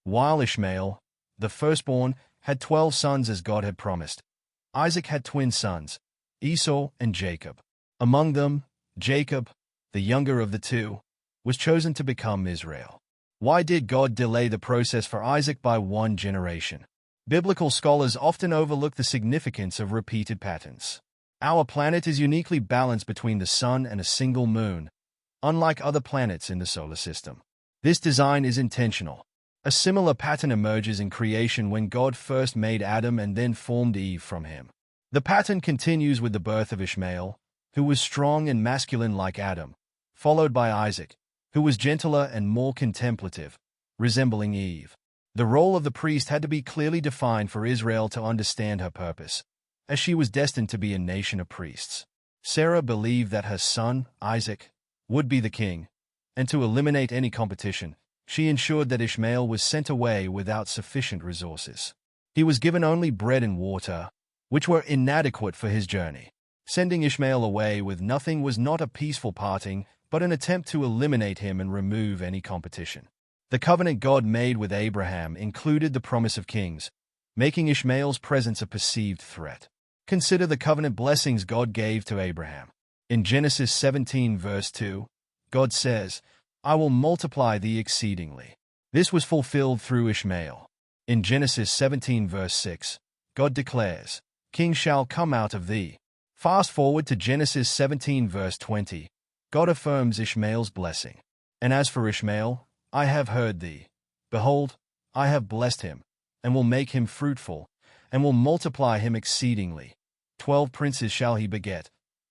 while Ishmael, the firstborn, had 12 sons as God had promised. Isaac had twin sons, Esau and Jacob. Among them, Jacob, the younger of the two, was chosen to become Israel. Why did God delay the process for Isaac by one generation? Biblical scholars often overlook the significance of repeated patterns. Our planet is uniquely balanced between the sun and a single moon, unlike other planets in the solar system. This design is intentional. A similar pattern emerges in creation when God first made Adam and then formed Eve from him. The pattern continues with the birth of Ishmael, who was strong and masculine like Adam, followed by Isaac, who was gentler and more contemplative, resembling Eve. The role of the priest had to be clearly defined for Israel to understand her purpose, as she was destined to be a nation of priests. Sarah believed that her son, Isaac, would be the king, and to eliminate any competition, she ensured that Ishmael was sent away without sufficient resources. He was given only bread and water, which were inadequate for his journey. Sending Ishmael away with nothing was not a peaceful parting, but an attempt to eliminate him and remove any competition. The covenant God made with Abraham included the promise of kings, making Ishmael's presence a perceived threat. Consider the covenant blessings God gave to Abraham. In Genesis 17 verse 2, God says, "I will multiply thee exceedingly." This was fulfilled through Ishmael. In Genesis 17 verse 6, God declares, "Kings shall come out of thee." Fast forward to Genesis 17 verse 20, God affirms Ishmael's blessing. "And as for Ishmael, I have heard thee. Behold, I have blessed him, and will make him fruitful, and will multiply him exceedingly. 12 princes shall he beget,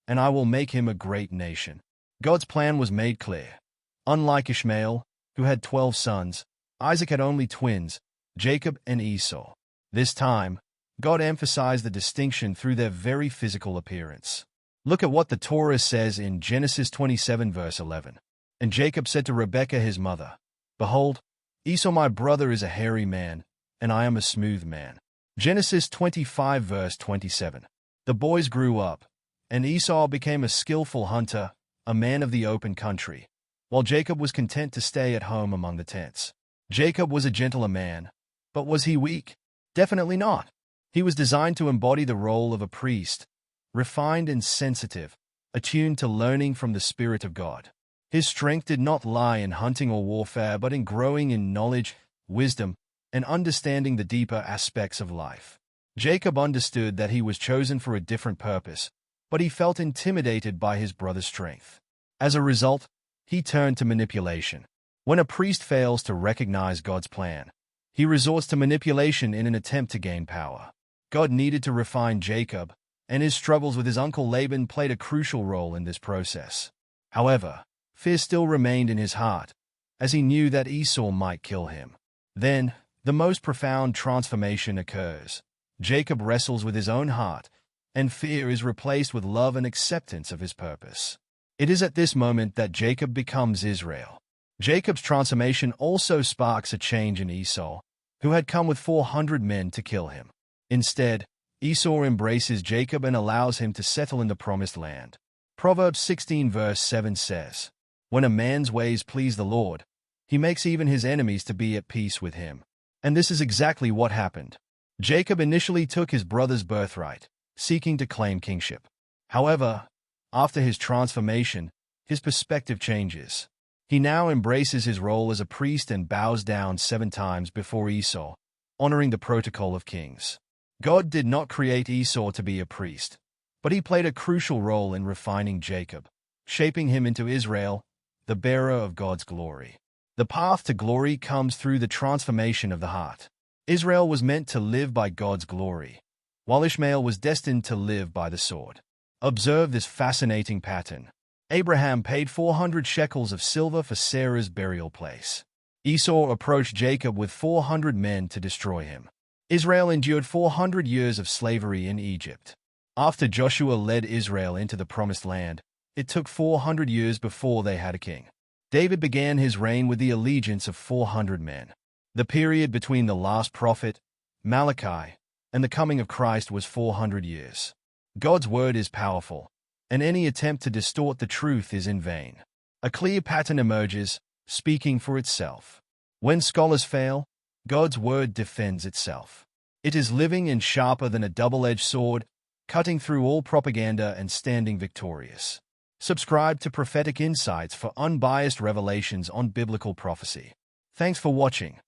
and I will make him a great nation." God's plan was made clear. Unlike Ishmael, who had 12 sons, Isaac had only twins, Jacob and Esau. This time, God emphasized the distinction through their very physical appearance. Look at what the Torah says in Genesis 27 verse 11. "And Jacob said to Rebekah his mother, Behold, Esau my brother is a hairy man, and I am a smooth man." Genesis 25 verse 27. The boys grew up, and Esau became a skillful hunter, a man of the open country, while Jacob was content to stay at home among the tents. Jacob was a gentler man, but was he weak? Definitely not. He was designed to embody the role of a priest, refined and sensitive, attuned to learning from the Spirit of God. His strength did not lie in hunting or warfare, but in growing in knowledge, wisdom, and understanding the deeper aspects of life. Jacob understood that he was chosen for a different purpose, but he felt intimidated by his brother's strength. As a result, he turned to manipulation. When a priest fails to recognize God's plan, he resorts to manipulation in an attempt to gain power. God needed to refine Jacob, and his struggles with his uncle Laban played a crucial role in this process. However, fear still remained in his heart, as he knew that Esau might kill him. Then, the most profound transformation occurs. Jacob wrestles with his own heart, and fear is replaced with love and acceptance of his purpose. It is at this moment that Jacob becomes Israel. Jacob's transformation also sparks a change in Esau, who had come with 400 men to kill him. Instead, Esau embraces Jacob and allows him to settle in the promised land. Proverbs 16 verse 7 says, "When a man's ways please the Lord, he makes even his enemies to be at peace with him." And this is exactly what happened. Jacob initially took his brother's birthright, seeking to claim kingship. However, after his transformation, his perspective changes. He now embraces his role as a priest and bows down 7 times before Esau, honoring the protocol of kings. God did not create Esau to be a priest, but he played a crucial role in refining Jacob, shaping him into Israel, the bearer of God's glory. The path to glory comes through the transformation of the heart. Israel was meant to live by God's glory, while Ishmael was destined to live by the sword. Observe this fascinating pattern. Abraham paid 400 shekels of silver for Sarah's burial place. Esau approached Jacob with 400 men to destroy him. Israel endured 400 years of slavery in Egypt. After Joshua led Israel into the Promised Land, it took 400 years before they had a king. David began his reign with the allegiance of 400 men. The period between the last prophet, Malachi, and the coming of Christ was 400 years. God's word is powerful, and any attempt to distort the truth is in vain. A clear pattern emerges, speaking for itself. When scholars fail, God's word defends itself. It is living and sharper than a double-edged sword, cutting through all propaganda and standing victorious. Subscribe to Prophetic Insights for unbiased revelations on biblical prophecy. Thanks for watching.